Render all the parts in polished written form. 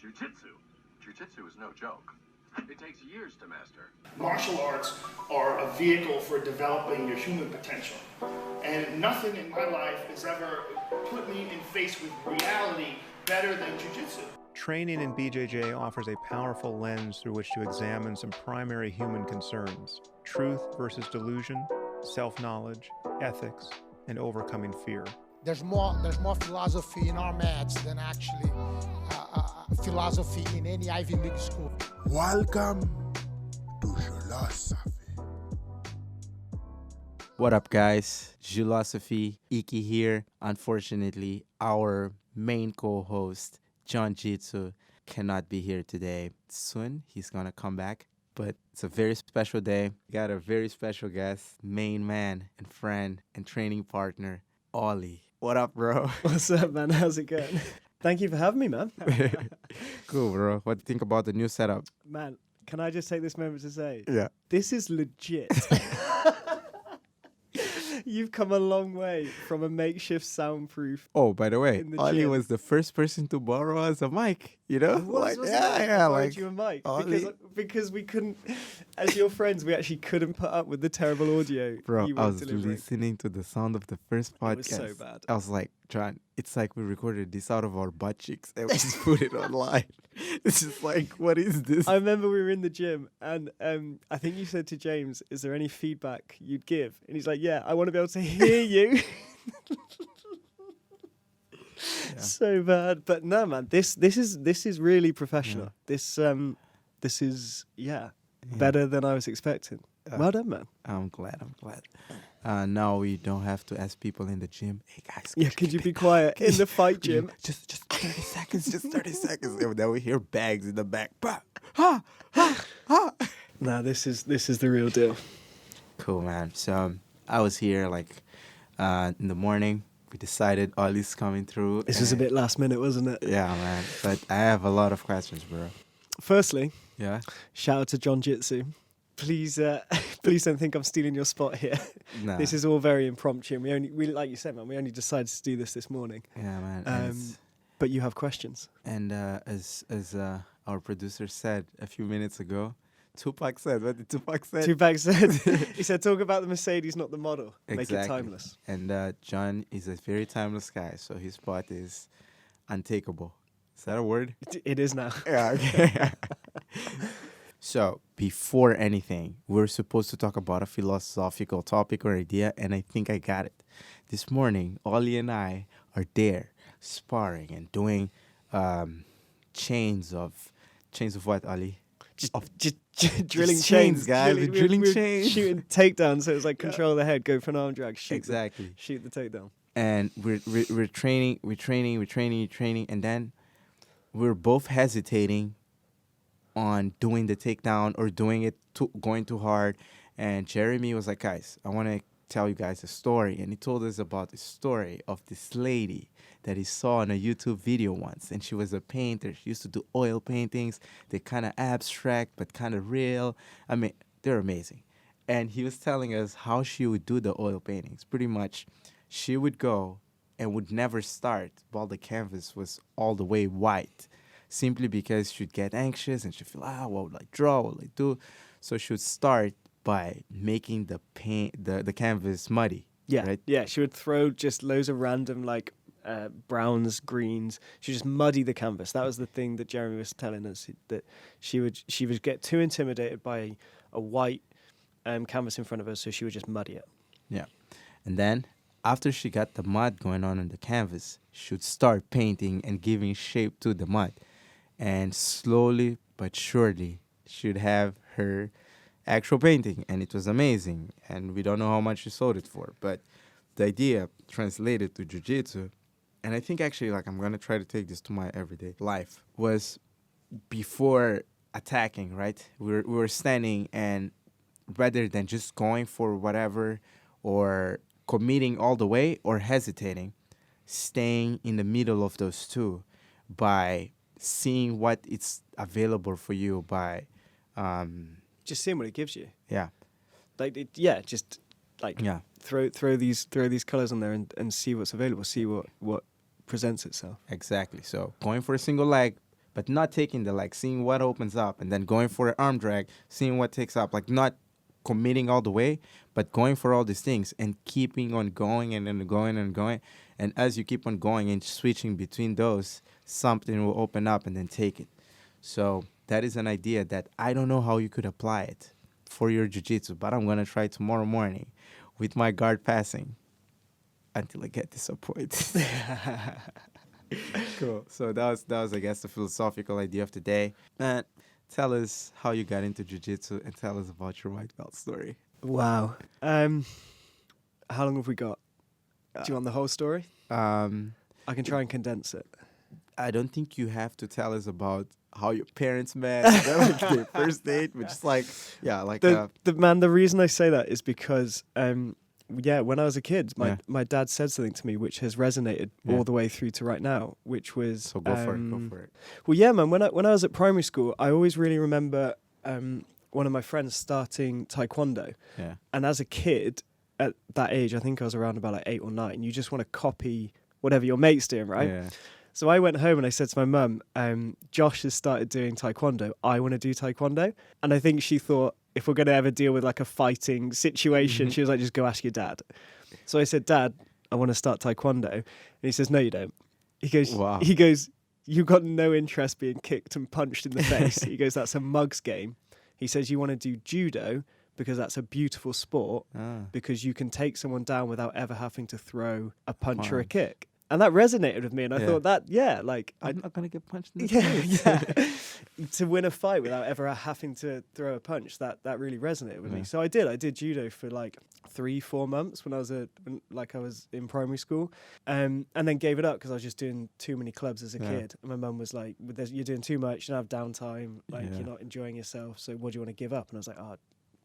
Jiu-jitsu. Jiu-jitsu is no joke. It takes years to master. Martial arts are a vehicle for developing your human potential. And nothing in my life has ever put me in face with reality better than jiu-jitsu. Training in BJJ offers a powerful lens through which to examine some primary human concerns: truth versus delusion, self-knowledge, ethics, and overcoming fear. There's more philosophy in our mats than actually philosophy in any Ivy League school. Welcome to Jiulosophy. What up, guys? Jiulosophy Iki here. Unfortunately, our main co-host, John Jitsu, cannot be here today. Soon, he's gonna come back. But it's a very special day. We got a very special guest, main man and friend and training partner, Ollie. What up, bro? What's up, man? How's it going? Thank you for having me, man. Cool, bro. What do you think about the new setup? Man, can I just take this moment to say, Yeah. this is legit. You've come a long way from a makeshift soundproof. Oh, by the way, In the Ollie gym. was the first person to borrow us a mic, you know? I borrowed you a mic Ollie. because we couldn't, as your friends, we actually couldn't put up with the terrible audio. Bro, you I were was delivering. listening to the sound of the first podcast. It was so bad. I was like, John, it's like we recorded this out of our butt cheeks and we just put it online. It's just like, what is this? I remember we were in the gym and I think you said to James, is there any feedback you'd give? And he's like, yeah, I want to be able to hear you. So bad. But no, man, this is really professional. Yeah. This is better than I was expecting. Well done, man. I'm glad. Now we don't have to ask people in the gym, hey guys. Yeah, could you be quiet in the fight gym? Just 30 seconds, just 30 seconds. And then we hear bags in the back. Bah, ha, ha, ha. Nah, this is the real deal. Cool, man. So I was here in the morning. We decided Ollie's coming through. This was a bit last minute, wasn't it? Yeah, man. But I have a lot of questions, bro. Firstly, Yeah? shout out to John Jitsu. Please don't think I'm stealing your spot here. Nah. This is all very impromptu. And we like you said, man, we only decided to do this morning. Yeah, man. But you have questions. And as our producer said a few minutes ago, Tupac said, what did Tupac say? Tupac said, he said, talk about the Mercedes, not the model. Make it Exactly. timeless. And John is a very timeless guy, so his spot is untakeable. Is that a word? It is now. Yeah, okay. So, before anything, we're supposed to talk about a philosophical topic or idea, and I think I got it. This morning, Ollie and I are there, sparring and doing chains of what, Ollie? Just drilling chains, chains, guys. We're drilling chains. Shooting takedowns. So it was like control the head, go for an arm drag, shoot the takedown. And we're training, and then we're both hesitating on doing the takedown or doing it going too hard. And Jeremy was like, guys, I want to tell you guys a story. And he told us about the story of this lady that he saw in a YouTube video once. And she was a painter. She used to do oil paintings. They're kind of abstract, but kind of real. I mean, they're amazing. And he was telling us how she would do the oil paintings. Pretty much, she would go and would never start while the canvas was all the way white, simply because she'd get anxious and she'd feel, what would I draw, what would I do? So she would start by making the canvas muddy. Yeah, right? yeah. She would throw just loads of random browns, greens. She would just muddy the canvas. That was the thing that Jeremy was telling us, that she would get too intimidated by a white canvas in front of her, so she would just muddy it. Yeah. And then after she got the mud going on the canvas, she would start painting and giving shape to the mud. And slowly but surely, she'd have her actual painting. And it was amazing. And we don't know how much she sold it for. But the idea translated to jiu-jitsu, and I think actually I'm going to try to take this to my everyday life, was before attacking, right? We were standing, and rather than just going for whatever or committing all the way or hesitating, staying in the middle of those two by seeing what it's available for you, by just seeing what it gives you. Yeah. Throw these colors on there and see what's available, see what presents itself. Exactly. So going for a single leg, but not taking the leg, seeing what opens up, and then going for an arm drag, seeing what takes up, like not committing all the way, but going for all these things and keeping on going and then going and going. And as you keep on going and switching between those, something will open up and then take it. So that is an idea that I don't know how you could apply it for your jiu-jitsu, but I'm going to try tomorrow morning with my guard passing until I get disappointed. Cool. So that was, I guess, the philosophical idea of the day. And tell us how you got into jiu-jitsu and tell us about your white belt story. Wow. How long have we got? Do you want the whole story? I can try and condense it. I don't think you have to tell us about how your parents met, like their first date, but just like, yeah, like the reason I say that is because when I was a kid, my dad said something to me which has resonated all the way through to right now, which was so go for it. Well, yeah, man. When I was at primary school, I always really remember one of my friends starting taekwondo, and as a kid at that age, I think I was around about like 8 or 9. You just want to copy whatever your mate's doing, right? Yeah. So I went home and I said to my mum, Josh has started doing taekwondo. I want to do taekwondo. And I think she thought, if we're going to ever deal with like a fighting situation, she was like, just go ask your dad. So I said, Dad, I want to start taekwondo. And he says, no, you don't. He goes, you've got no interest being kicked and punched in the face. He goes, that's a mug's game. He says, you want to do judo because that's a beautiful sport because you can take someone down without ever having to throw a punch or a kick. And that resonated with me, and I thought that, I'm not going to get punched in the face. To win a fight without ever having to throw a punch, that really resonated with me. So I did judo for like 3-4 months when I was in primary school, and then gave it up because I was just doing too many clubs as a kid. And my mum was like, "You're doing too much. You don't have downtime. Like you're not enjoying yourself. So what do you want to give up?" And I was like,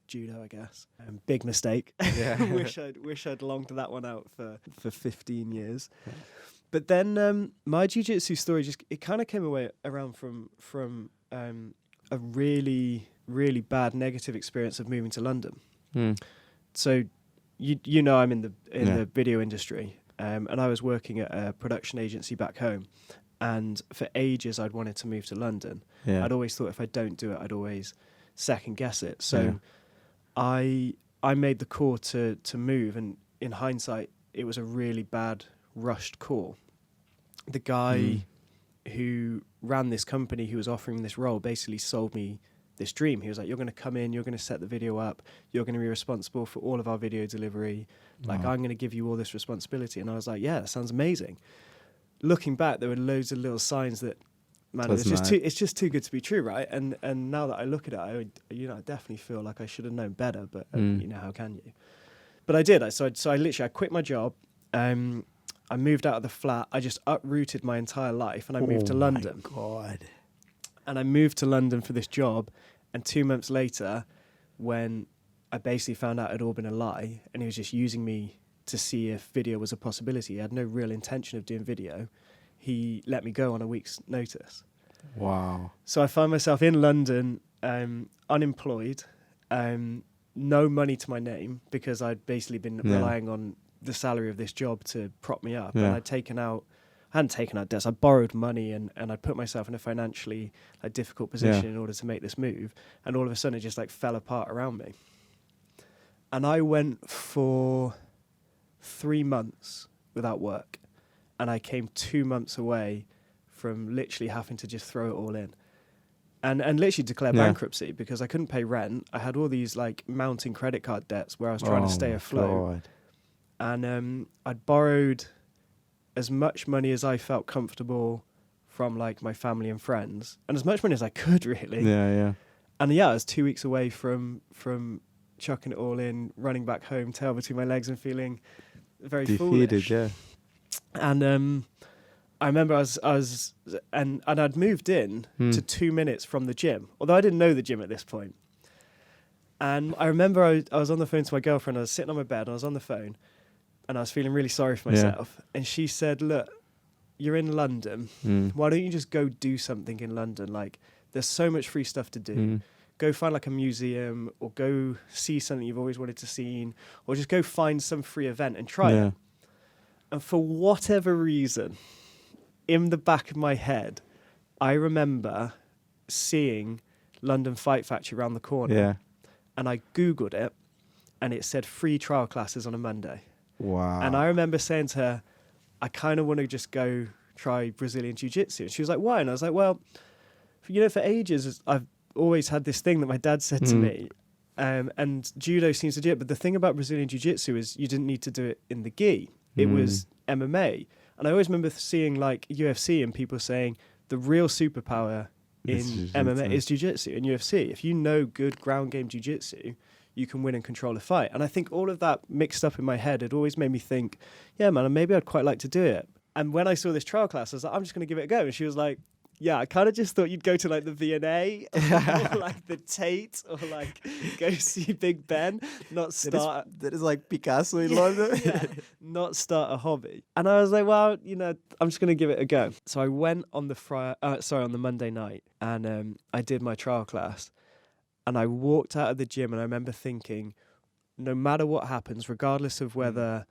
judo, I guess. Big mistake. wish I'd longed that one out for 15 years. Yeah. But then my jiu-jitsu story it kind of came around from a really, really bad negative experience of moving to London. So you know I'm in the video industry, and I was working at a production agency back home, and for ages I'd wanted to move to London. I'd always thought if I don't do it, I'd always second guess it. So I made the call to move, and in hindsight, it was a really bad, rushed call. The guy who ran this company, who was offering this role, basically sold me this dream. He was like, you're going to come in, you're going to set the video up, you're going to be responsible for all of our video delivery. Like, I'm going to give you all this responsibility. And I was like, yeah, that sounds amazing. Looking back, there were loads of little signs that, man, it's just too good to be true, right? And now that I look at it, I definitely feel like I should have known better, but how can you? But I did. So I quit my job. I moved out of the flat. I just uprooted my entire life, and I moved to London. Oh my God! And I moved to London for this job, and 2 months later, when I basically found out it had all been a lie, and he was just using me to see if video was a possibility. He had no real intention of doing video. He let me go on a week's notice. Wow. So I found myself in London, unemployed, no money to my name because I'd basically been relying on the salary of this job to prop me up. And I hadn't taken out debts. I borrowed money and I put myself in a financially difficult position in order to make this move. And all of a sudden it just fell apart around me. And I went for 3 months without work. And I came 2 months away from literally having to just throw it all in. And literally declare bankruptcy because I couldn't pay rent. I had all these mounting credit card debts where I was trying to stay afloat. God. And I'd borrowed as much money as I felt comfortable from my family and friends, and as much money as I could really. Yeah. And I was 2 weeks away from chucking it all in, running back home, tail between my legs, and feeling very defeated. Foolish. Yeah. And I remember I'd moved in to 2 minutes from the gym, although I didn't know the gym at this point. And I remember I was on the phone to my girlfriend. I was sitting on my bed, and I was on the phone, and I was feeling really sorry for myself. And she said, look, you're in London. Why don't you just go do something in London? There's so much free stuff to do. Go find a museum, or go see something you've always wanted to see, or just go find some free event and try it. And for whatever reason, in the back of my head, I remember seeing London Fight Factory around the corner. Yeah. And I Googled it, and it said free trial classes on a Monday. Wow. And I remember saying to her, I kind of want to just go try Brazilian Jiu-Jitsu. And she was like, why? And I was like, well, for ages, I've always had this thing that my dad said to me. And judo seems to do it. But the thing about Brazilian Jiu-Jitsu is you didn't need to do it in the gi. It was MMA. And I always remember seeing like UFC and people saying the real superpower in MMA is Jiu-Jitsu. In UFC, if you know good ground game Jiu-Jitsu, you can win and control a fight. And I think all of that mixed up in my head had always made me think, yeah, man, maybe I'd quite like to do it. And when I saw this trial class, I was like, I'm just going to give it a go. And she was like, yeah, I kind of just thought you'd go to like the V&A or like the Tate or like go see Big Ben, not start. That is like Picasso in London. Not start a hobby. And I was like, well, I'm just going to give it a go. So I went on on the Monday night, and I did my trial class, and I walked out of the gym, and I remember thinking, no matter what happens, regardless of whether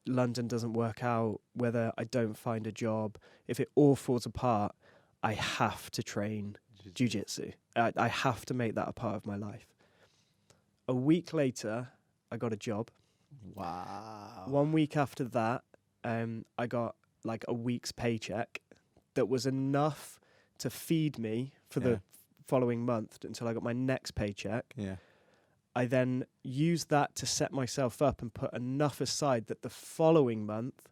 London doesn't work out, whether I don't find a job, if it all falls apart, I have to train jiu-jitsu. I have to make that a part of my life. A week later, I got a job. Wow. 1 week after that, I got like a week's paycheck that was enough to feed me for the following month until I got my next paycheck. Yeah. I then used that to set myself up and put enough aside that the following month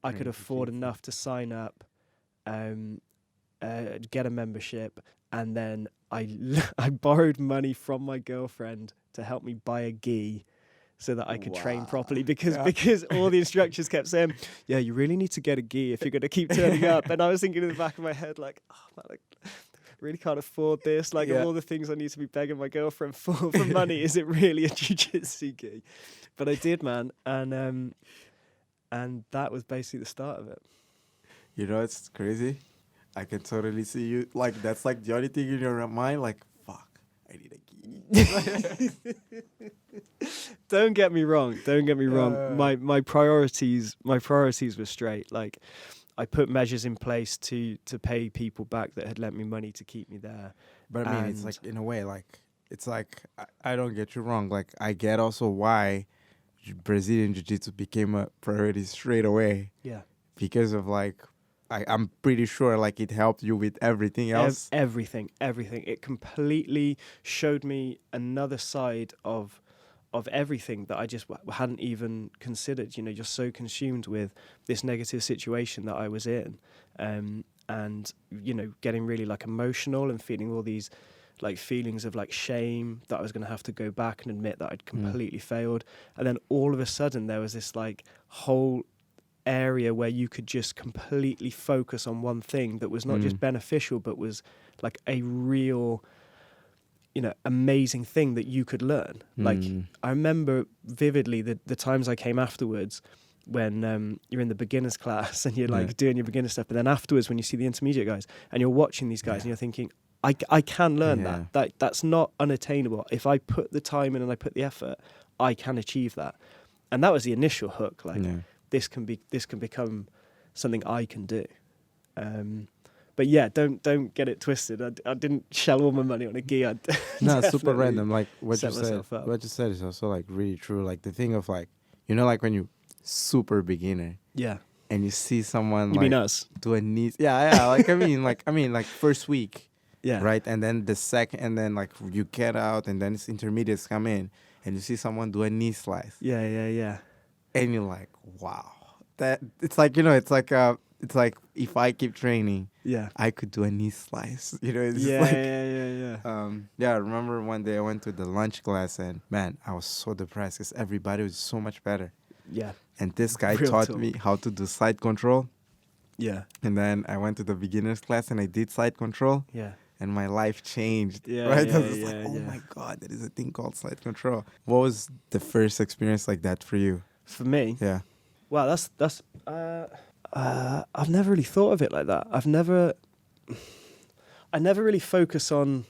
I could afford enough to sign up, get a membership, and then I borrowed money from my girlfriend to help me buy a gi so that I could train properly because all the instructors kept saying, yeah, you really need to get a gi if you're going to keep turning up. And I was thinking in the back of my head, like, oh, man, like, really can't afford this. Like, of all the things I need to be begging my girlfriend for money, is it really a jiu-jitsu gi? But I did, man. And that was basically the start of it. You know, it's crazy. I can totally see you. Like, that's like the only thing in your mind. Like, fuck, I need a gi. Don't get me wrong. My priorities were straight. Like, I put measures in place to pay people back that had lent me money to keep me there. But I mean, it's like, in a way, like, it's like, I don't get you wrong. Like, I get also why Brazilian Jiu-Jitsu became a priority straight away. Yeah. Because of like, I'm pretty sure like it helped you with everything else. Everything. It completely showed me another side of everything that I just hadn't even considered. You know, you're so consumed with this negative situation that I was in, and you know, getting really like emotional and feeling all these like feelings of like shame that I was going to have to go back and admit that I'd completely failed. And then all of a sudden there was this like whole area where you could just completely focus on one thing that was not just beneficial, but was like a real, you know, amazing thing that you could learn. Like, I remember vividly the times I came afterwards when you're in the beginners class and you're like doing your beginner stuff, but then afterwards when you see the intermediate guys and you're watching these guys and you're thinking, I can learn that's not unattainable. If I put the time in and I put the effort, I can achieve that. And that was the initial hook. Like, this can become something I can do. But yeah, don't get it twisted. I didn't shell all my money on a gi. No, super random. Like what you said is also like really true. Like the thing of like, you know, like when you super beginner. Yeah. And you see someone you like mean us? do a knee. Yeah. Like I mean like first week. Yeah. Right. And then the second, and then like you get out, and then it's intermediates come in, and you see someone do a knee slice. Yeah. And you're like, wow, that it's like, you know, it's like if I keep training, I could do a knee slice. You know, it's yeah. I remember one day I went to the lunch class, and man, I was so depressed because everybody was so much better. Yeah. And this guy taught me how to do side control. Yeah. And then I went to the beginners class and I did side control. Yeah. And my life changed. Yeah. Right? Yeah, I was like, oh my God, there is a thing called side control. What was the first experience like that for you? For me? Yeah. Wow, that's I've never really thought of it like that. I never really focus on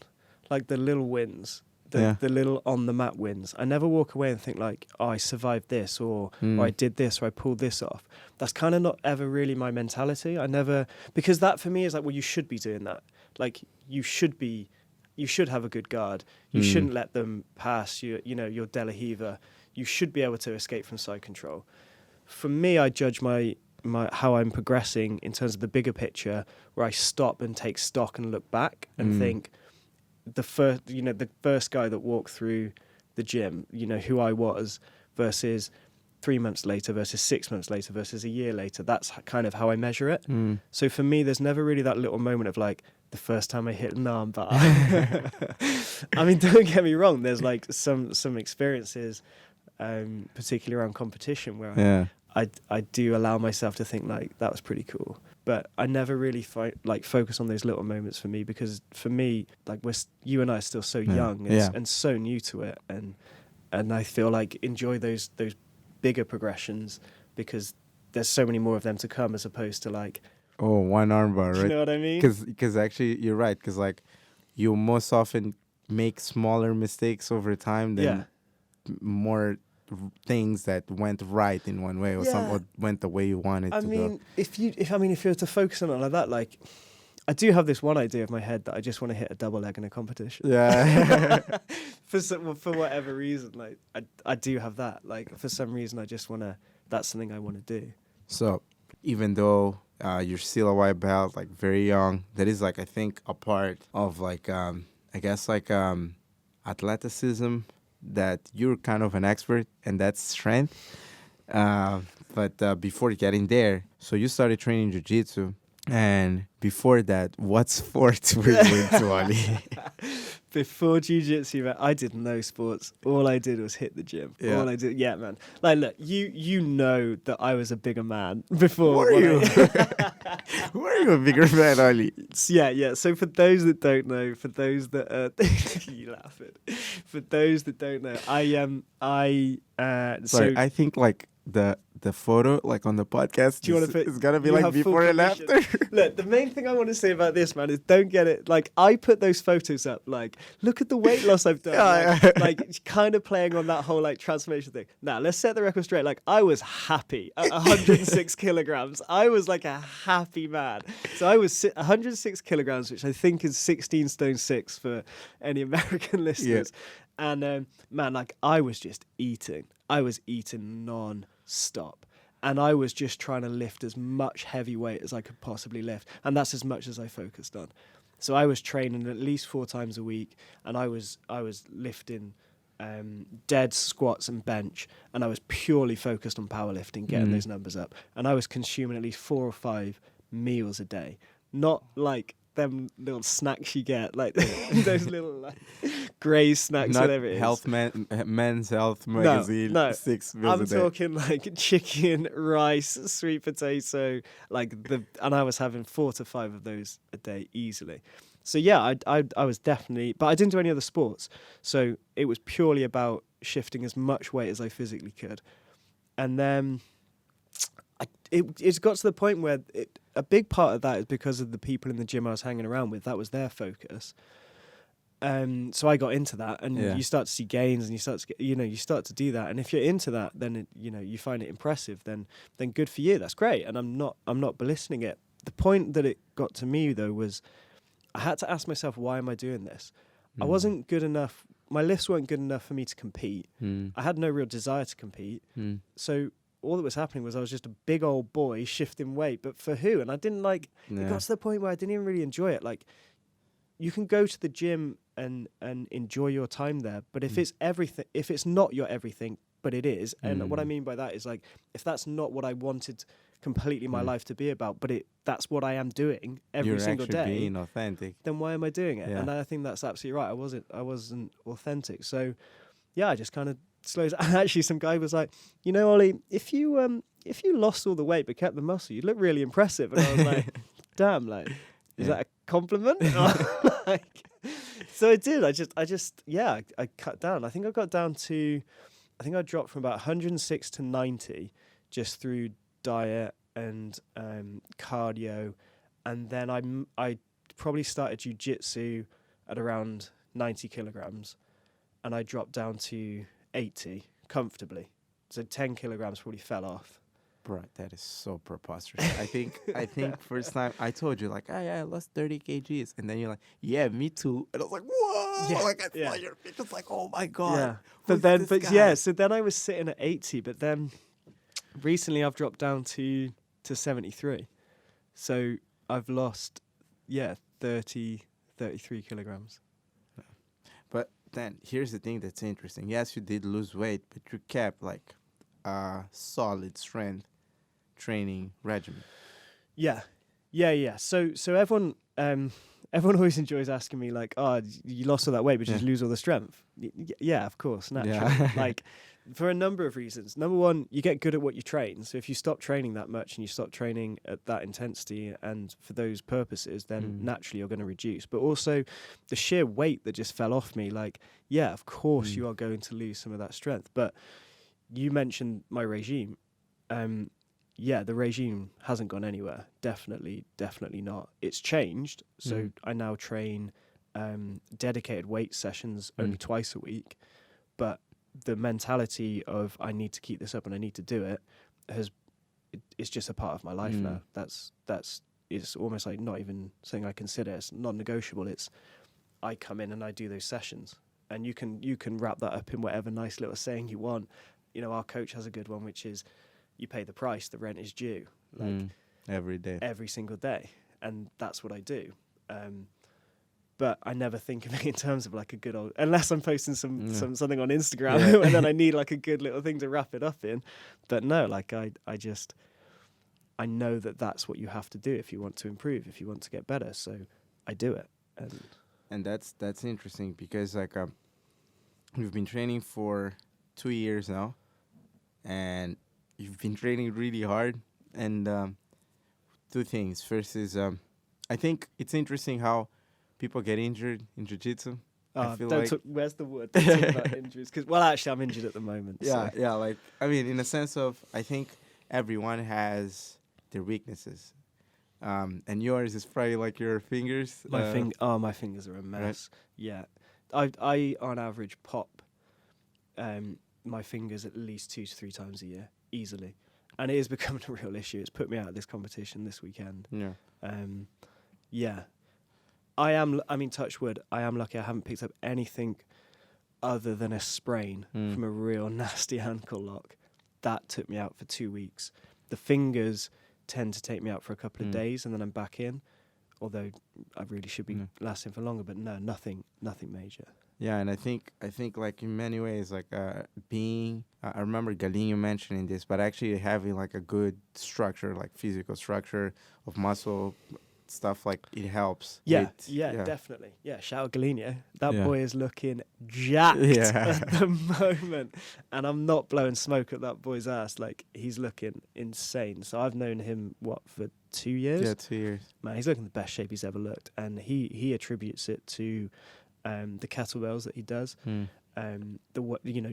like the little wins the little on the mat wins. I never walk away and think like, oh, I survived this, or I did this, or I pulled this off. That's kind of not ever really my mentality. I never, because that for me is like, well, you should be doing that. Like you should have a good guard. You shouldn't let them pass your De La Riva. You should be able to escape from side control. For me, I judge my how I'm progressing in terms of the bigger picture, where I stop and take stock and look back and think, the first guy that walked through the gym, who I was, versus 3 months later, versus 6 months later, versus a year later. That's kind of how I measure it. So for me, there's never really that little moment of like the first time I hit an arm bar. I mean, don't get me wrong. There's like some experiences, particularly around competition, where I do allow myself to think like that was pretty cool. But I never really focus on those little moments for me, because for me, like you and I are still so young and so new to it, and I feel like enjoy those bigger progressions, because there's so many more of them to come, as opposed to like one arm bar, right? You know what I mean? Because actually you're right, because like you most often make smaller mistakes over time than more things that went right in one way, or went the way you wanted to go. If you were to focus on it like that, like I do have this one idea of my head that I just want to hit a double leg in a competition. Yeah. for whatever reason, like I do have that. Like for some reason, I just want to. That's something I want to do. So even though you're still a white belt, like very young, that is like I think a part of like I guess like athleticism, that you're kind of an expert, and that's strength. But before getting there, so you started training jiu-jitsu, and before that, what sports were you into, Ali? Before jiu-jitsu, man, I did no sports. All I did was hit the gym. Yeah. All I did, man. Like, look, you know that I was a bigger man before. Were you? Were you a bigger man, Ali? Yeah. So for those that don't know, for those that you laugh at, for those that don't know, Sorry, I think like the photo, like on the podcast, do you want to put, it's gonna be like before and after. Look, the main thing I want to say about this, man, is don't get it. Like, I put those photos up, like, look at the weight loss I've done. Like kind of playing on that whole, like, transformation thing. Now, let's set the record straight. Like, I was happy at 106 kilograms. I was, like, a happy man. So I was 106 kilograms, which I think is 16 stone 6 for any American listeners. Yeah. And, man, like, I was just eating. I was eating non-stop. And I was just trying to lift as much heavy weight as I could possibly lift. And that's as much as I focused on. So I was training at least 4 times a week. And I was lifting dead, squats and bench. And I was purely focused on powerlifting, getting those numbers up. And I was consuming at least 4 or 5 meals a day. Not like them little snacks you get, like those little like grey snacks, not whatever it is. Health Men's Health magazine. No, 6 meals I'm a day. talking like chicken, rice, sweet potato, and I was having 4 to 5 of those a day easily. So yeah, I was definitely, but I didn't do any other sports. So it was purely about shifting as much weight as I physically could, and then it's got to the point where a big part of that is because of the people in the gym I was hanging around with. That was their focus. So I got into that, and you start to see gains, and you start to do that. And if you're into that, then you find it impressive. Then good for you. That's great. And I'm not belittling it. The point that it got to me though was I had to ask myself, why am I doing this? I wasn't good enough. My lifts weren't good enough for me to compete. I had no real desire to compete. So all that was happening was I was just a big old boy shifting weight, but for who? And I didn't it got to the point where I didn't even really enjoy it. Like, you can go to the gym and enjoy your time there, but if it's everything, if it's not your everything, but it is, and what I mean by that is like, if that's not what I wanted completely my life to be about, but that's what I am doing every single day. You're actually being authentic. Then why am I doing it? Yeah. And I think that's absolutely right. I wasn't authentic. So yeah, I just kind of slows. And actually, some guy was like, Ollie, if you lost all the weight but kept the muscle, you'd look really impressive. And I was like, damn, like, is that a compliment? So I did. I cut down. I think I dropped from about 106 to 90 just through diet and cardio, and then I probably started jiu-jitsu at around 90 kilograms. and I dropped down to 80 comfortably. So 10 kilograms probably fell off. Bro, that is so preposterous. I think first time I told you, like, oh yeah, I lost 30 kgs. And then you're like, yeah, me too. And I was like, whoa. Yeah, Like, I yeah. saw your pictures, like, oh my God. Yeah. who's But this guy? yeah, so then I was sitting at 80, but then recently I've dropped down to 73. So I've lost, 33 kilograms. But then here's the thing that's interesting. Yes, you did lose weight, but you kept like a solid strength training regimen. Yeah. So everyone always enjoys asking me like, "Oh, you lost all that weight, but did you lose all the strength?" Yeah, of course, naturally. Yeah. Like for a number of reasons. Number one, you get good at what you train. So if you stop training that much and you stop training at that intensity and for those purposes, then naturally you're going to reduce. But also the sheer weight that just fell off me, like, yeah, of course you are going to lose some of that strength. But you mentioned my regime. Yeah, the regime hasn't gone anywhere. Definitely not. It's changed. So I now train dedicated weight sessions only twice a week. But the mentality of I need to keep this up and I need to do it it's just a part of my life now. It's almost like not even something I consider. It's non-negotiable. It's I come in and I do those sessions, and you can wrap that up in whatever nice little saying you want. You know, our coach has a good one, which is you pay the price, the rent is due, like every day, every single day, and that's what I do. But I never think of it in terms of like a good old, unless I'm posting something on Instagram and then I need like a good little thing to wrap it up in. But no, like I know that that's what you have to do if you want to improve, if you want to get better. So I do it. And that's interesting because like we've been training for 2 years now, and you've been training really hard. And two things. First is I think it's interesting how people get injured in jiu-jitsu. I feel like where's the word? Don't talk about injuries. Well, actually, I'm injured at the moment. Yeah, so. yeah. Like, I mean, in a sense of, I think everyone has their weaknesses. And yours is probably like your fingers. My fingers are a mess. Right? Yeah. I on average pop my fingers at least 2 to 3 times a year, easily. And it is becoming a real issue. It's put me out of this competition this weekend. Yeah. Yeah. Touch wood, I am lucky I haven't picked up anything other than a sprain from a real nasty ankle lock. That took me out for 2 weeks. The fingers tend to take me out for a couple of days and then I'm back in, although I really should be lasting for longer, but no, nothing major. Yeah, and I think like in many ways, like being, I remember Galinho mentioning this, but actually having like a good structure, like physical structure of muscle stuff, like it helps. Yeah, definitely. Yeah, shout out Galinho. That boy is looking jacked at the moment. And I'm not blowing smoke at that boy's ass. Like, he's looking insane. So I've known him, for 2 years? Yeah, 2 years. Man, he's looking the best shape he's ever looked. And he attributes it to the kettlebells that he does.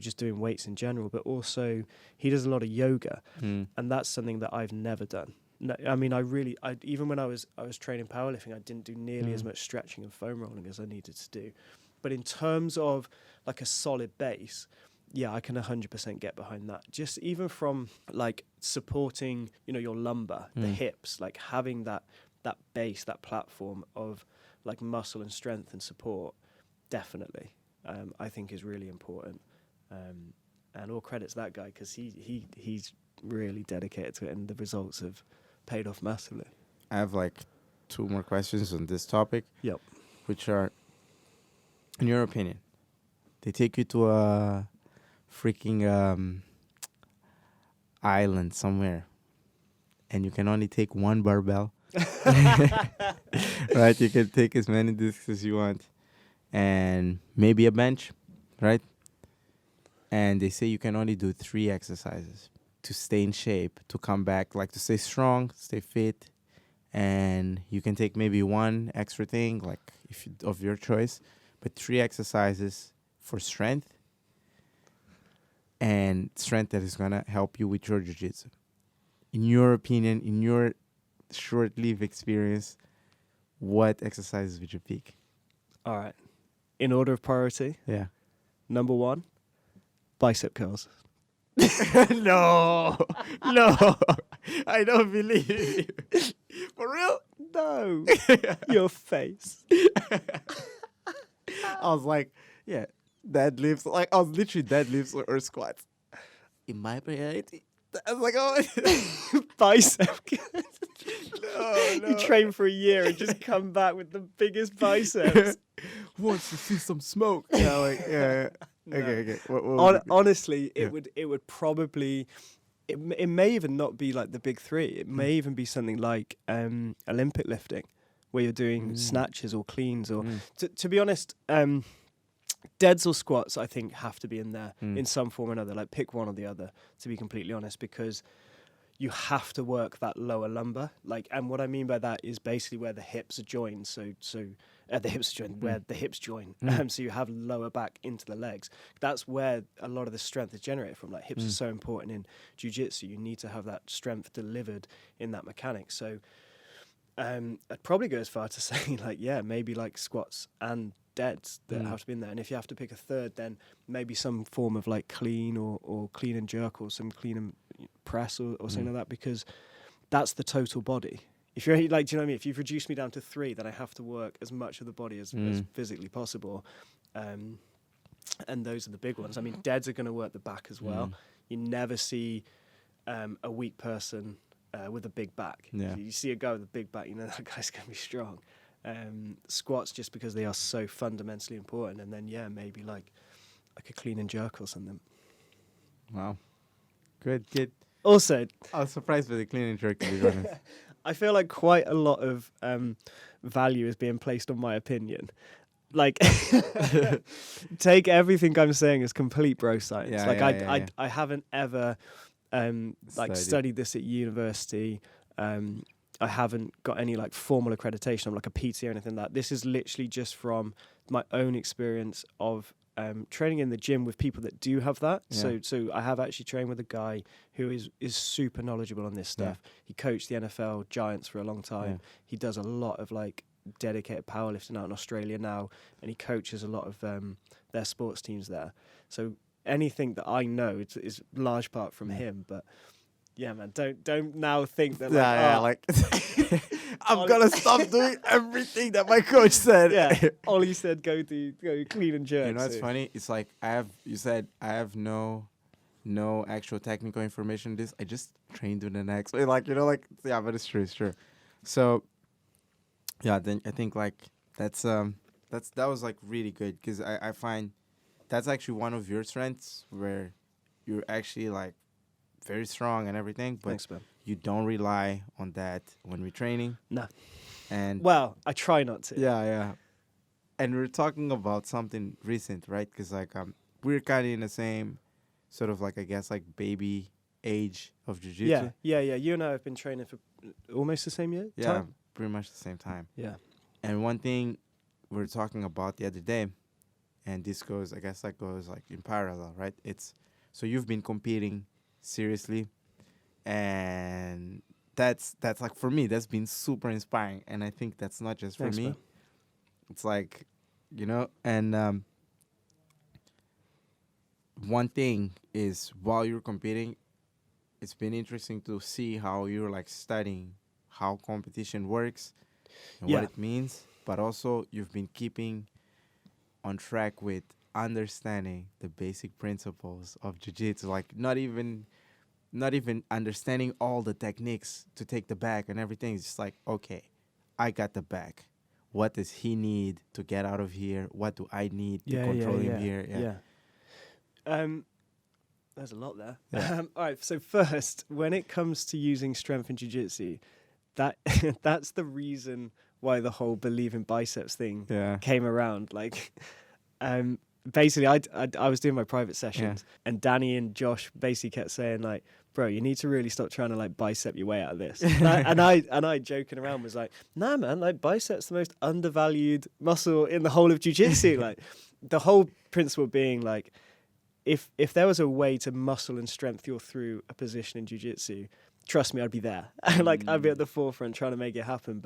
Just doing weights in general. But also, he does a lot of yoga. And that's something that I've never done. No, I mean, even when I was training powerlifting, I didn't do nearly as much stretching and foam rolling as I needed to do. But in terms of like a solid base, yeah, I can 100% get behind that. Just even from like supporting, your lumbar, the hips, like having that base, that platform of like muscle and strength and support, definitely, I think is really important. And all credit to that guy because he's really dedicated to it, and the results have paid off massively. I have like 2 more questions on this topic. Yep. Which are, in your opinion, they take you to a freaking island somewhere, and you can only take 1 barbell. Right? You can take as many discs as you want, and maybe a bench, right? And they say you can only do 3 exercises to stay in shape, to come back, like to stay strong, stay fit, and you can take maybe 1 extra thing, like of your choice, but 3 exercises for strength, and strength that is gonna help you with your jiu-jitsu. In your opinion, in your short-lived experience, what exercises would you pick? All right. In order of priority? Yeah. Number 1, bicep curls. No, I don't believe you. For real? No, your face. I was like, yeah, deadlifts. Like, I was literally deadlifts or squats. In my priority, I was like, oh, Bicep curls. no. You train for a year and just come back with the biggest biceps. Wants to see some smoke. Yeah, like, yeah. No. Okay. What Honestly, Yeah. it would probably. It may even not be like the big 3. It may even be something like Olympic lifting, where you're doing snatches or cleans. Or to be honest, deads or squats, I think, have to be in there in some form or another. Like, pick one or the other, to be completely honest, because you have to work that lower lumbar. Like, and what I mean by that is basically where the hips are joined. So the hips are joined, where the hips join. So you have lower back into the legs. That's where a lot of the strength is generated from. Like, hips are so important in jiu-jitsu. You need to have that strength delivered in that mechanic. So I'd probably go as far to say, like, yeah, maybe like squats and deads that have to be in there. And if you have to pick a third, then maybe some form of like clean or clean and jerk, or some clean and press or something like that, because that's the total body. If you're like, do you know what I mean? If you've reduced me down to 3, then I have to work as much of the body as physically possible. And those are the big ones. I mean, deads are going to work the back as well. You never see a weak person with a big back. Yeah. If you see a guy with a big back, you know that guy's going to be strong. Squats, just because they are so fundamentally important. And then, yeah, maybe like a clean and jerk or something. Wow. Good. Also, I was surprised by the clean and jerk, to be honest. I feel like quite a lot of value is being placed on my opinion. Like, take everything I'm saying as complete bro science. Yeah, like, yeah. I haven't ever studied this at university. I haven't got any like formal accreditation. I'm like a PT or anything like that. This is literally just from my own experience of training in the gym with people that do have that. Yeah. So I have actually trained with a guy who is super knowledgeable on this stuff. Yeah. He coached the NFL Giants for a long time. Yeah. He does a lot of like dedicated powerlifting out in Australia now, and he coaches a lot of their sports teams there. So anything that I know is large part from him. But yeah, man, don't now think that I'm gonna stop doing everything that my coach said. Yeah, Ollie said go clean and jerk. You know what's funny? It's like I have no actual technical information on this. I just trained in the next way. Like, you know, like, yeah, but it's true. So yeah, then I think like that was like really good, because I find that's actually one of your strengths, where you're actually like very strong and everything, but Thanks, man. you don't rely on that when we're training. No. And Well, I try not to. yeah. And we're talking about something recent, right? Because like we're kind of in the same sort of like, I guess, like baby age of jiu-jitsu. Yeah. You and I have been training for almost the same year. Yeah, time? pretty much the same time. Yeah. And one thing we were talking about the other day, and this goes like in parallel, right? It's so you've been competing seriously, and that's like, for me, that's been super inspiring. And I think that's not just for Thanks, me. man. It's like, you know, and one thing is, while you're competing, it's been interesting to see how you're like studying how competition works and what it means, but also you've been keeping on track with understanding the basic principles of jiu-jitsu, like not even understanding all the techniques to take the back and everything. It's just like, okay, I got the back. What does he need to get out of here? What do I need to control him here? Yeah. There's a lot there. Yeah. All right. So first, when it comes to using strength in jiu-jitsu, that's the reason why the whole believe in biceps thing came around. Like, basically, I was doing my private sessions, and Danny and Josh basically kept saying like, "Bro, you need to really stop trying to like bicep your way out of this." and I joking around was like, "Nah, man, like biceps the most undervalued muscle in the whole of jiu-jitsu." Like, the whole principle being like, if there was a way to muscle and strength you through a position in jiu-jitsu, trust me, I'd be there. Like, I'd be at the forefront trying to make it happen.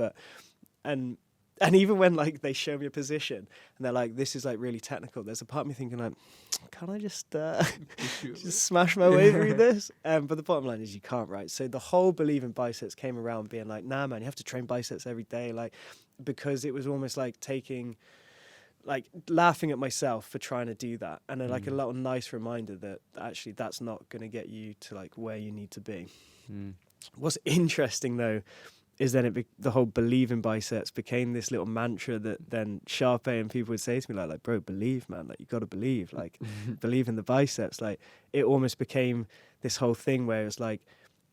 And And even when like they show me a position and they're like, this is like really technical, there's a part of me thinking like, can I just just smash my way through this? But the bottom line is you can't, right? So the whole believe in biceps came around being like, nah, man, you have to train biceps every day. Like, because it was almost like laughing at myself for trying to do that. And then like a little nice reminder that actually that's not going to get you to like where you need to be. What's interesting though, is then the whole believe in biceps became this little mantra that then Sharpay and people would say to me like, bro, believe, man, like you got to believe, like believe in the biceps. Like it almost became this whole thing where it's like,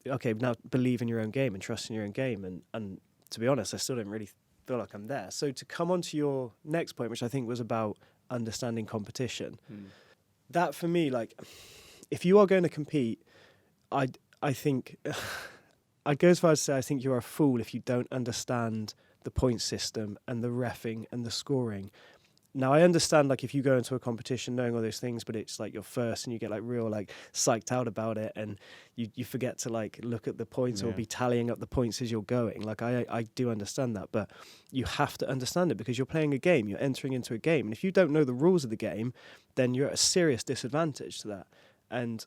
okay, now believe in your own game and trust in your own game. And to be honest, I still don't really feel like I'm there. So to come on to your next point, which I think was about understanding competition, that for me, like if you are going to compete, I think I'd go as far as to say I think you're a fool if you don't understand the point system and the reffing and the scoring. Now, I understand, like, if you go into a competition knowing all those things, but it's, like, your first and you get, like, real, like, psyched out about it and you forget to, like, look at the points or be tallying up the points as you're going. Like, I do understand that, but you have to understand it because you're playing a game. You're entering into a game. And if you don't know the rules of the game, then you're at a serious disadvantage to that. And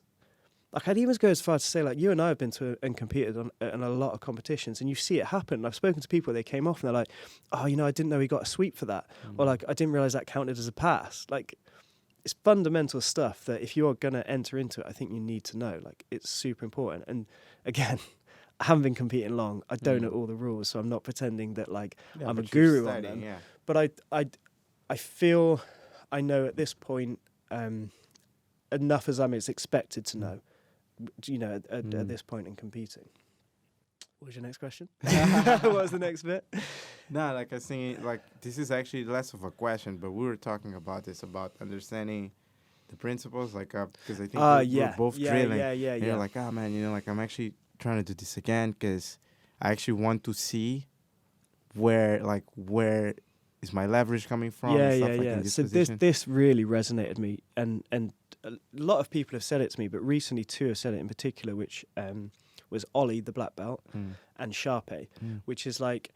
like I'd even go as far as to say, like, you and I have been to and competed in a lot of competitions, and you see it happen. I've spoken to people, they came off and they're like, oh, you know, I didn't know he got a sweep for that. Or like, I didn't realize that counted as a pass. Like, it's fundamental stuff that if you're going to enter into it, I think you need to know. Like, it's super important. And again, I haven't been competing long. I don't know all the rules, so I'm not pretending that, like, I'm a guru on them. Yeah. But I feel I know at this point enough as it's expected to know. You know, at this point in competing. What was your next question? What was the next bit? No, like I was saying, like this is actually less of a question, but we were talking about this, about understanding the principles, like because I think we're both drilling. Yeah. And you're like, oh man, you know, like I'm actually trying to do this again because I actually want to see where is my leverage coming from? Yeah. In this so position. this really resonated me, and a lot of people have said it to me, but recently two have said it in particular, which was Ollie, the black belt, and Sharpay, which is like,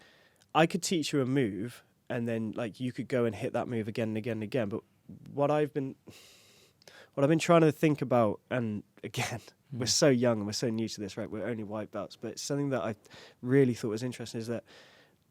I could teach you a move and then like you could go and hit that move again and again and again. But what I've been trying to think about, and again, we're so young and we're so new to this, right? We're only white belts, but it's something that I really thought was interesting is that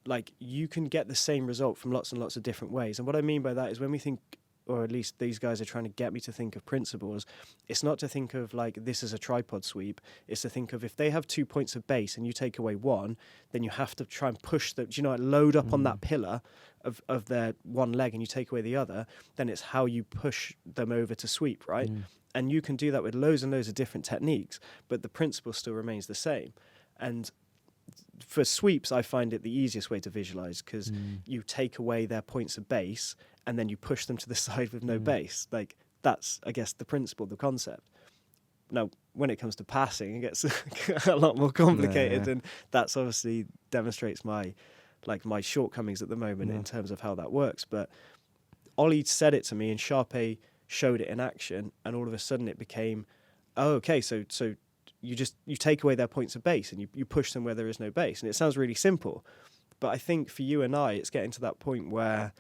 like you can get the same result from lots and lots of different ways. And what I mean by that is when we think, or at least these guys are trying to get me to think of principles, it's not to think of like this is a tripod sweep, it's to think of if they have 2 points of base and you take away one, then you have to try and push them, load up on that pillar of their one leg and you take away the other, then it's how you push them over to sweep, right? And you can do that with loads and loads of different techniques, but the principle still remains the same. And for sweeps, I find it the easiest way to visualize because you take away their points of base and then you push them to the side with no base. Like that's, I guess, the principle, the concept. Now, when it comes to passing, it gets a lot more complicated, and that's obviously demonstrates my shortcomings at the moment in terms of how that works. But Ollie said it to me, and Sharpay showed it in action, and all of a sudden it became, oh, okay, so you take away their points of base and you push them where there is no base. And it sounds really simple, but I think for you and I, it's getting to that point where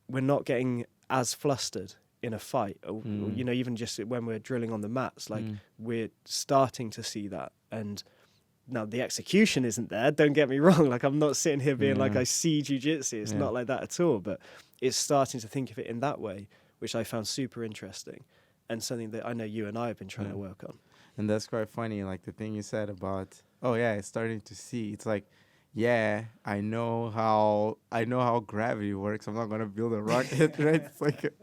we're not getting as flustered in a fight, or even just when we're drilling on the mats, like we're starting to see that. And now the execution isn't there, don't get me wrong. Like I'm not sitting here being like I see jiu-jitsu. It's not like that at all, but it's starting to think of it in that way, which I found super interesting and something that I know you and I have been trying to work on. And that's quite funny, like the thing you said about, it's starting to see. It's like, I know how gravity works. I'm not gonna build a rocket, right? It's like,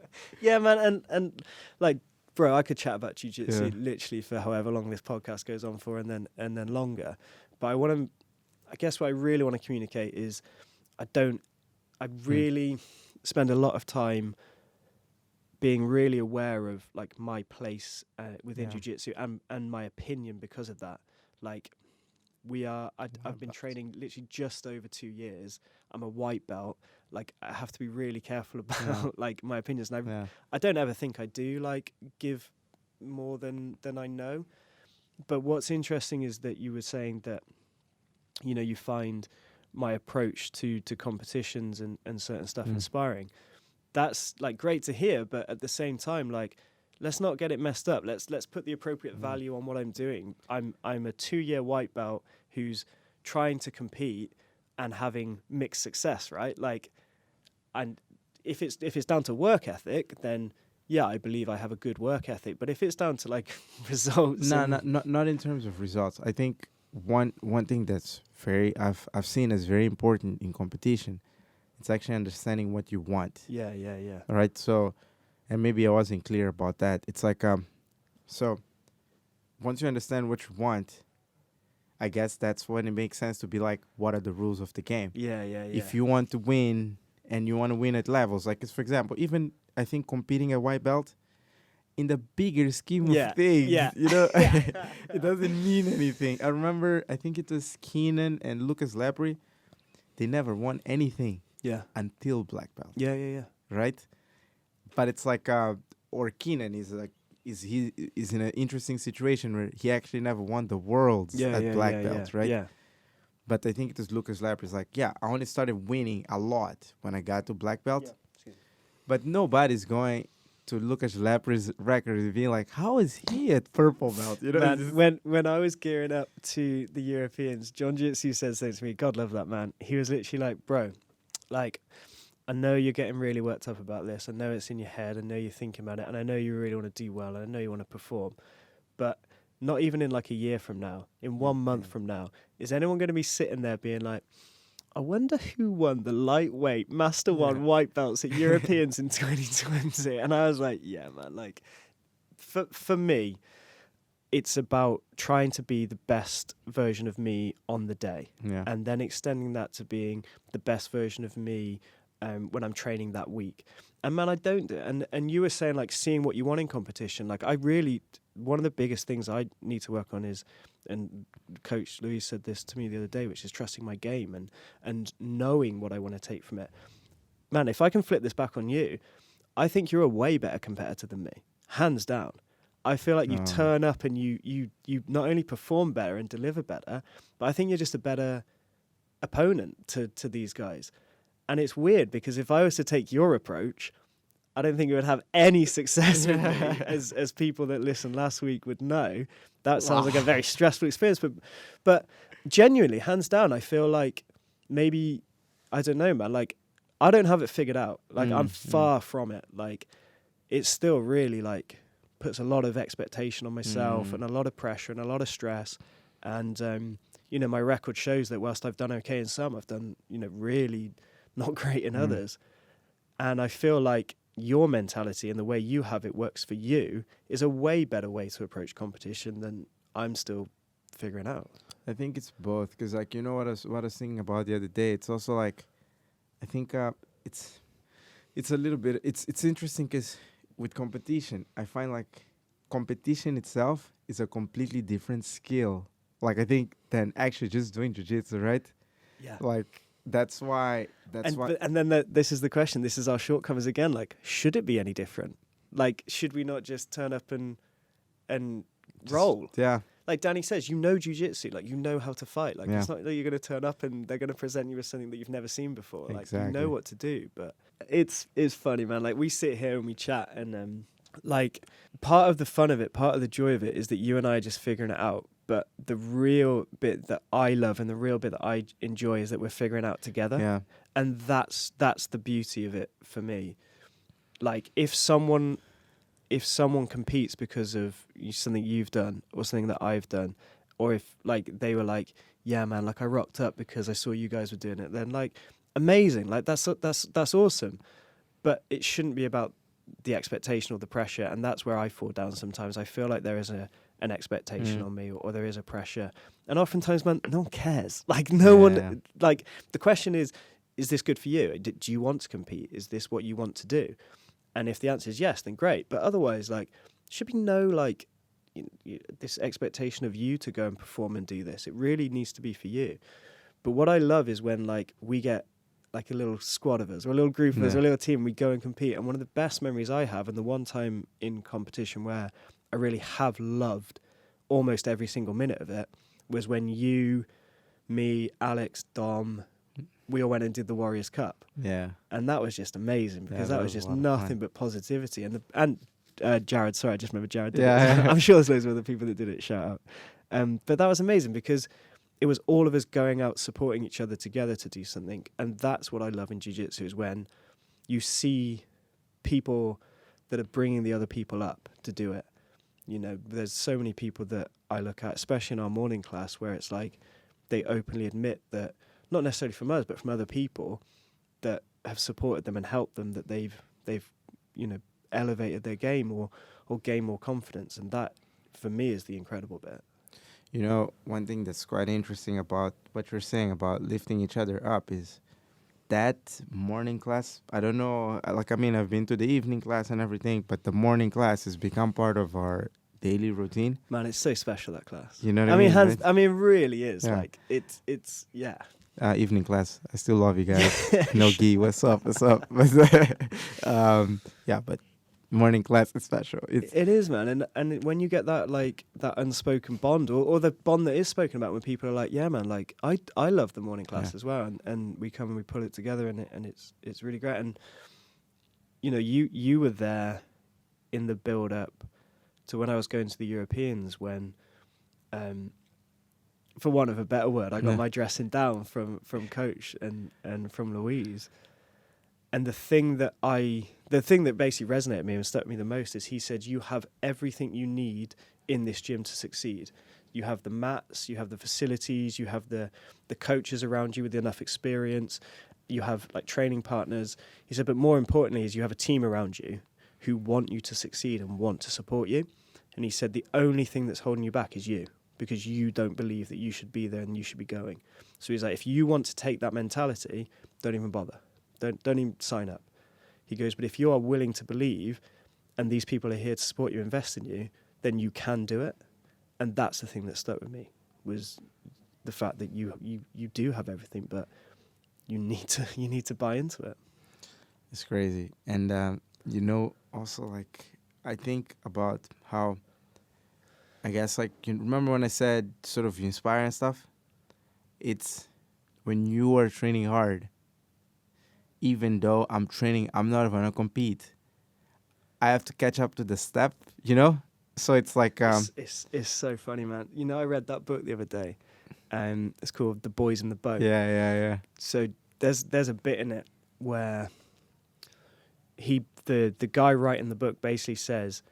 man, and like, bro, I could chat about jiu-jitsu literally for however long this podcast goes on for, and then longer. But I guess what I really want to communicate is, I really spend a lot of time being really aware of like my place within jiu-jitsu and my opinion because of that. Like I've been training literally just over 2 years. I'm a white belt. Like I have to be really careful about like my opinions. And I don't ever think I do like give more than I know. But what's interesting is that you were saying that, you find my approach to competitions and certain stuff inspiring. That's like great to hear, but at the same time, like, let's not get it messed up. Let's put the appropriate value on what I'm doing. I'm a 2-year white belt who's trying to compete and having mixed success, right? Like, and if it's down to work ethic, then yeah, I believe I have a good work ethic. But if it's down to like results, not in terms of results. I think one thing that's I've seen as very important in competition, it's actually understanding what you want. Yeah. All right. So, and maybe I wasn't clear about that. It's like so once you understand what you want, I guess that's when it makes sense to be like, what are the rules of the game? Yeah. If you want to win and you want to win at levels, like, for example, even I think competing at white belt, in the bigger scheme of things, you know, it doesn't mean anything. I remember, I think it was Keenan and Lucas Lepre. They never won anything until black belt. Yeah. Right? But it's like, or Keenan is in an interesting situation where he actually never won the worlds at black belt, right? Yeah. But I think it was Lucas Lepre. It's like, I only started winning a lot when I got to black belt. Yeah. But nobody's going to Lucas Lepre's record and being like, how is he at purple belt? You know, man, when I was gearing up to the Europeans, John Jitsu said something to me. God love that man. He was literally like, bro, like, I know you're getting really worked up about this. I know it's in your head. I know you're thinking about it. And I know you really want to do well. And I know you want to perform. But not even in like a year from now, in 1 month from now, is anyone going to be sitting there being like, I wonder who won the lightweight Master 1 white belts at Europeans in 2020? And I was like, yeah, man, like, for me, it's about trying to be the best version of me on the day. Yeah. And then extending that to being the best version of me when I'm training that week. And man, I don't do it. And you were saying like seeing what you want in competition. Like one of the biggest things I need to work on is, and Coach Louise said this to me the other day, which is trusting my game and knowing what I want to take from it. Man, if I can flip this back on you, I think you're a way better competitor than me, hands down. I feel like you turn up and you not only perform better and deliver better, but I think you're just a better opponent to these guys. And it's weird because if I was to take your approach, I don't think it would have any success with me, as people that listened last week would know. That sounds like a very stressful experience. But genuinely, hands down, I feel like maybe, I don't know, man, like, I don't have it figured out. Like, I'm far from it. Like, it's still really, like, puts a lot of expectation on myself and a lot of pressure and a lot of stress. And, you know, my record shows that whilst I've done okay in some, I've done, you know, really not great in others. And I feel like your mentality and the way you have it works for you is a way better way to approach competition than I'm still figuring out. I think it's both, because, like, you know what I was thinking about the other day? It's also like, I think it's a little bit, it's interesting because with competition, I find like competition itself is a completely different skill. Like, I think than actually just doing jiu-jitsu, right? Yeah. Like, that's why. And then this is the question. This is our shortcomings again. Like, should it be any different? Like, should we not just turn up and roll? Yeah. Like Danny says, you know jiu-jitsu. Like, you know how to fight. Like, it's not that you're going to turn up and they're going to present you with something that you've never seen before. Like, you know what to do. But it's funny, man. Like, we sit here and we chat and like, part of the fun of it, part of the joy of it is that you and I are just figuring it out. But the real bit that I love and the real bit that I enjoy is that we're figuring out together. Yeah. And that's the beauty of it for me. Like, if someone competes because of something you've done or something that I've done, or if like they were like, yeah, man, like I rocked up because I saw you guys were doing it, then like amazing. Like that's awesome. But it shouldn't be about the expectation or the pressure. And that's where I fall down sometimes. I feel like there is an expectation on me or there is a pressure. And oftentimes, man, no one cares. Like no one, like the question is this good for you? Do you want to compete? Is this what you want to do? And if the answer is yes, then great. But otherwise, like, should be no, like, this expectation of you to go and perform and do this. It really needs to be for you. But what I love is when, like, we get, like, a little squad of us or a little group of us or a little team, we go and compete. And one of the best memories I have, and the one time in competition where I really have loved almost every single minute of it, was when you, me, Alex, Dom, we all went and did the Warriors Cup. Yeah. And that was just amazing because Yeah, that was just a lot of nothing fun. but positivity. And Jared, sorry, I just remember Jared did Yeah. it. I'm sure there's loads of other people that did it, shout out. But that was amazing because it was all of us going out supporting each other together to do something. And that's what I love in jiu-jitsu, is when you see people that are bringing the other people up to do it. You know, there's so many people that I look at, especially in our morning class, where it's like they openly admit that, not necessarily from us, but from other people that have supported them and helped them, that they've elevated their game or gained more confidence. And that, for me, is the incredible bit. You know, one thing that's quite interesting about what you're saying about lifting each other up is that morning class. I don't know, like, I mean, I've been to the evening class and everything, but the morning class has become part of our daily routine. Man, it's so special, that class. You know what I mean? Hands, right? I mean, it really is. Yeah. Like, it's yeah. Evening class. I still love you guys. No gi. What's up? What's up? Yeah, but morning class is special. It is, man. And when you get that, like, that unspoken bond, or the bond that is spoken about, when people are like, yeah, man, like, I love the morning class as well, and we come and we pull it together, and it's really great. And you know, you were there in the build up to when I was going to the Europeans, when for want of a better word, I got my dressing down from Coach and from Louise. And the thing that basically resonated with me and stuck with me the most is, he said, you have everything you need in this gym to succeed. You have the mats, you have the facilities, you have the coaches around you with enough experience, you have like training partners. He said, but more importantly is you have a team around you who want you to succeed and want to support you. And he said the only thing that's holding you back is you, because you don't believe that you should be there and you should be going. So he's like, if you want to take that mentality, don't even bother. Don't even sign up. He goes, but if you are willing to believe, and these people are here to support you, invest in you, then you can do it. And that's the thing that stuck with me, was the fact that you do have everything, but you need to buy into it. It's crazy. And you know, also, like, I think about how, I guess, like, you remember when I said sort of you inspire and stuff? It's when you are training hard, even though I'm training, I'm not going to compete. I have to catch up to the step, you know? So it's like... It's so funny, man. You know, I read that book the other day. It's called The Boys in the Boat. Yeah. So there's a bit in it where the guy writing the book basically says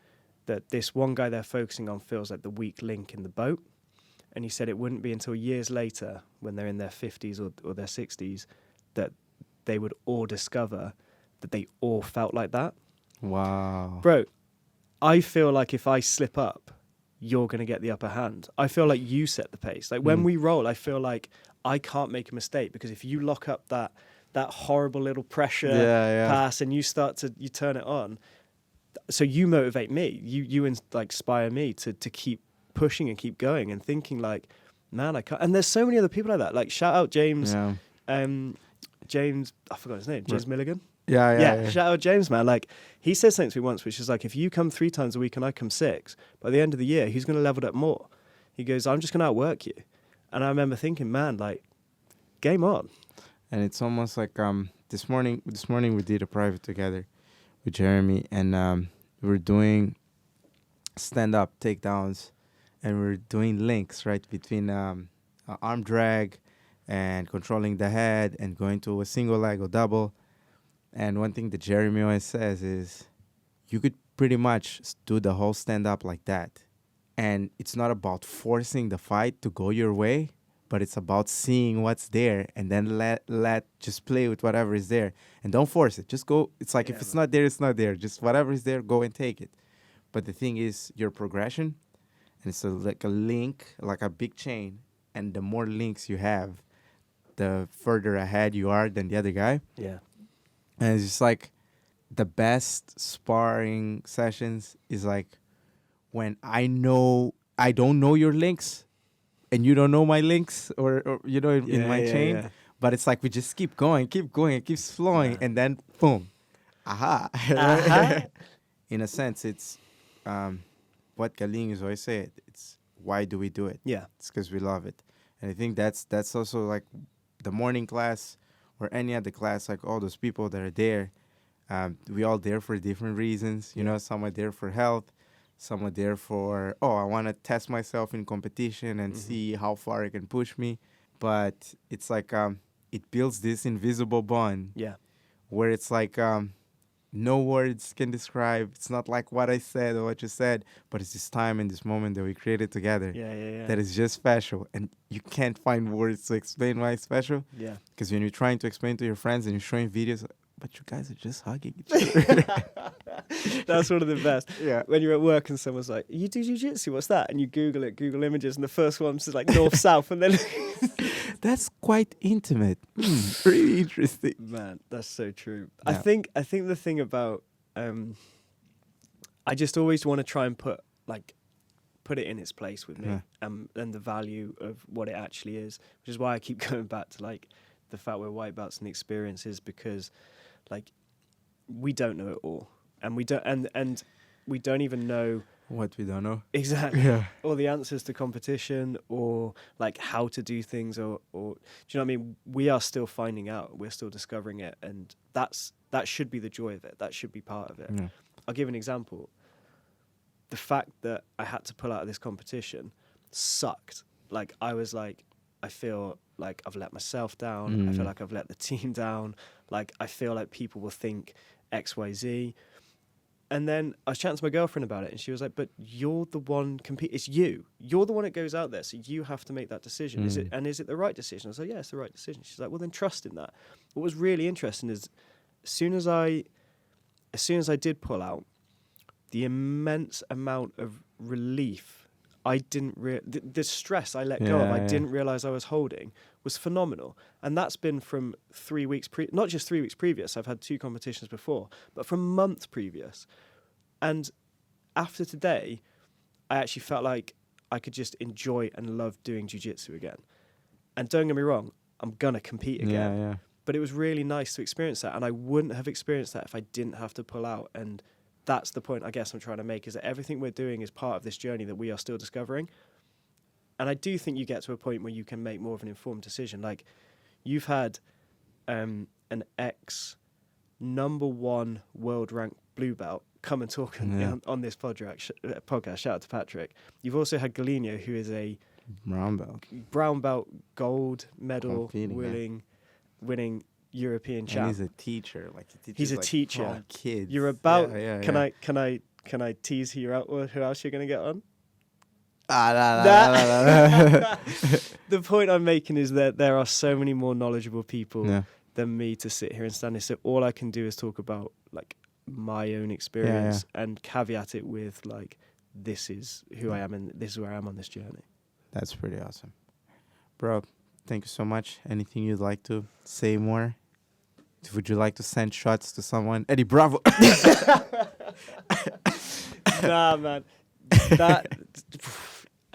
that this one guy they're focusing on feels like the weak link in the boat. And he said it wouldn't be until years later, when they're in their 50s or their 60s, that they would all discover that they all felt like that. Wow. Bro, I feel like if I slip up, you're going to get the upper hand. I feel like you set the pace. Like when we roll, I feel like I can't make a mistake, because if you lock up that horrible little pressure pass and you turn it on, so you motivate me. You inspire me to keep pushing and keep going and thinking like, man, I can't. And there's so many other people like that. Like, shout out James. James, I forgot his name. James Milligan. Yeah. Shout out James, man. Like, he said something to me once, which is like, if you come 3 times a week and I come 6, by the end of the year, he's going to level up more. He goes, I'm just going to outwork you. And I remember thinking, man, like, game on. And it's almost like this morning we did a private together with Jeremy, and we were doing stand-up takedowns, and we were doing links, right, between arm drag and controlling the head and going to a single leg or double. And one thing that Jeremy always says is, you could pretty much do the whole stand-up like that. And it's not about forcing the fight to go your way, but it's about seeing what's there and then let just play with whatever is there. And don't force it. Just go. It's like, if it's not there, it's not there. Just whatever is there, go and take it. But the thing is your progression, and it's like a link, like a big chain. And the more links you have, the further ahead you are than the other guy. Yeah. And it's just like the best sparring sessions is like when I don't know your links and you don't know my links or you know, in my chain. Yeah. But it's like we just keep going, it keeps flowing, and then boom. Aha. In a sense, it's what Galinhos always said. It's why do we do it? Yeah. It's because we love it. And I think that's also like the morning class or any other class, like all those people that are there, we all there for different reasons. You know, some are there for health, some are there for, I want to test myself in competition and see how far it can push me. But it's like it builds this invisible bond. Yeah. Where it's like no words can describe. It's not like what I said or what you said, but it's this time and this moment that we created together. Yeah. That is just special, and you can't find words to explain why it's special. Yeah. Because when you're trying to explain to your friends and you're showing videos, but you guys are just hugging each other. That's one of the best. Yeah. When you're at work and someone's like, "You do jiu-jitsu, what's that?" And you Google it, Google Images, and the first one's just like north, south, and then... That's quite intimate. Pretty interesting. Man, that's so true. Yeah. I think the thing about I just always want to try and put it in its place with me, and the value of what it actually is, which is why I keep going back to like the fact we're white belts and the experiences, because like we don't know it all, and we don't and we don't even know What we don't know. exactly Yeah. or the answers to competition, or like how to do things, or do you know what I mean? We are still finding out, we're still discovering it, and that should be the joy of it. That should be part of it. Yeah. I'll give an example. The fact that I had to pull out of this competition sucked. Like I was like, I feel like I've let myself down. I feel like I've let the team down. Like I feel like people will think X, Y, Z. And then I was chatting to my girlfriend about it, and she was like, "But you're the one compete. It's you. You're the one that goes out there, so you have to make that decision. Is it the right decision?" I was like, "Yeah, it's the right decision." She's like, "Well, then trust in that." What was really interesting is, as soon as I did pull out, the immense amount of relief I didn't the stress I let go of, I didn't realize I was holding, was phenomenal. And that's been from 3 weeks not just 3 weeks previous. I've had 2 competitions before, but from months previous. And after today, I actually felt like I could just enjoy and love doing jiu-jitsu again. And don't get me wrong, I'm gonna compete again. Yeah. But it was really nice to experience that, and I wouldn't have experienced that if I didn't have to pull out. And that's the point I guess I'm trying to make, is that everything we're doing is part of this journey that we are still discovering. And I do think you get to a point where you can make more of an informed decision. Like, you've had an ex-number-1 world-ranked blue belt come and talk on this podcast. Shout out to Patrick. You've also had Galeno, who is a brown belt gold medal winning European champ. And he's a teacher. Like he's a teacher. Kids. You're about. Yeah. Can I tease who else you're gonna get on? The point I'm making is that there are so many more knowledgeable people than me to sit here and stand here. So all I can do is talk about like my own experience and caveat it with like, this is who I am and this is where I am on this journey. That's pretty awesome, bro. Thank you so much. Anything you'd like to say more? Would you like to send shots to someone? Eddie Bravo. Nah, man.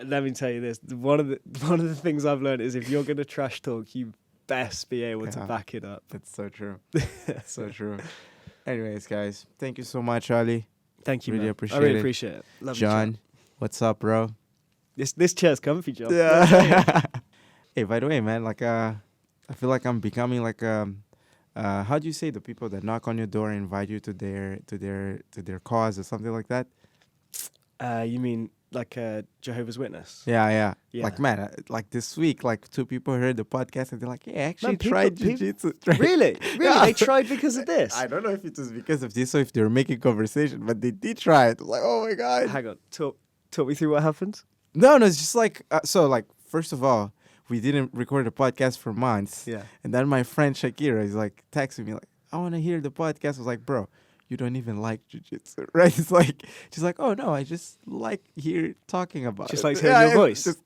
Let me tell you this. One of the things I've learned is if you're gonna trash talk, you best be able to back it up. That's so true. That's so true. Anyways, guys, thank you so much, Ali. Thank you, really man. appreciate I really it. appreciate it. Love John, you, what's up, bro? This chair's comfy, John. Yeah. Hey, by the way, man, like I feel like I'm becoming like how do you say the people that knock on your door and invite you to their cause or something like that? You mean like a Jehovah's Witness? Yeah. Like, man, like this week, like 2 people heard the podcast and they're like, yeah, I actually tried jiu-jitsu. Really? Yeah. They tried because of this? I don't know if it was because of this or if they were making conversation, but they did try it. Like, oh my God. Hang on. Talk me through what happened. No, it's just like, so like, first of all, we didn't record the podcast for months. Yeah. And then my friend Shakira is like texting me like, I want to hear the podcast. I was like, bro, you don't even like jiu-jitsu, right? It's like, she's like, oh no, I just like talking about just it. Likes hearing your voice. Just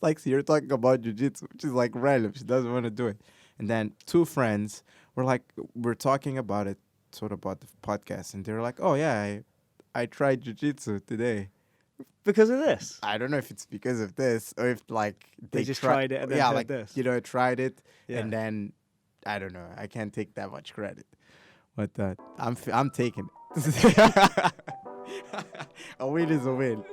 likes hear talking about jiu-jitsu, which is like random. She doesn't want to do it. And then 2 friends we're talking about it, sort of about the podcast. And they're like, oh yeah, I tried jiu-jitsu today. Because of this? I don't know if it's because of this or if like they just tried it and then heard this. You know, I tried it and then I don't know. I can't take that much credit, but I'm taking it. A win is a win.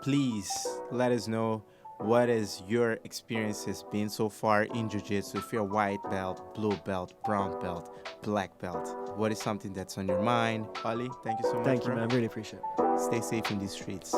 Please let us know what is your experiences been so far in jiu-jitsu? If you're a white belt, blue belt, brown belt, black belt, what is something that's on your mind? Ali, thank you so much. Thank you, bro. man. Really appreciate it. Stay safe in these streets.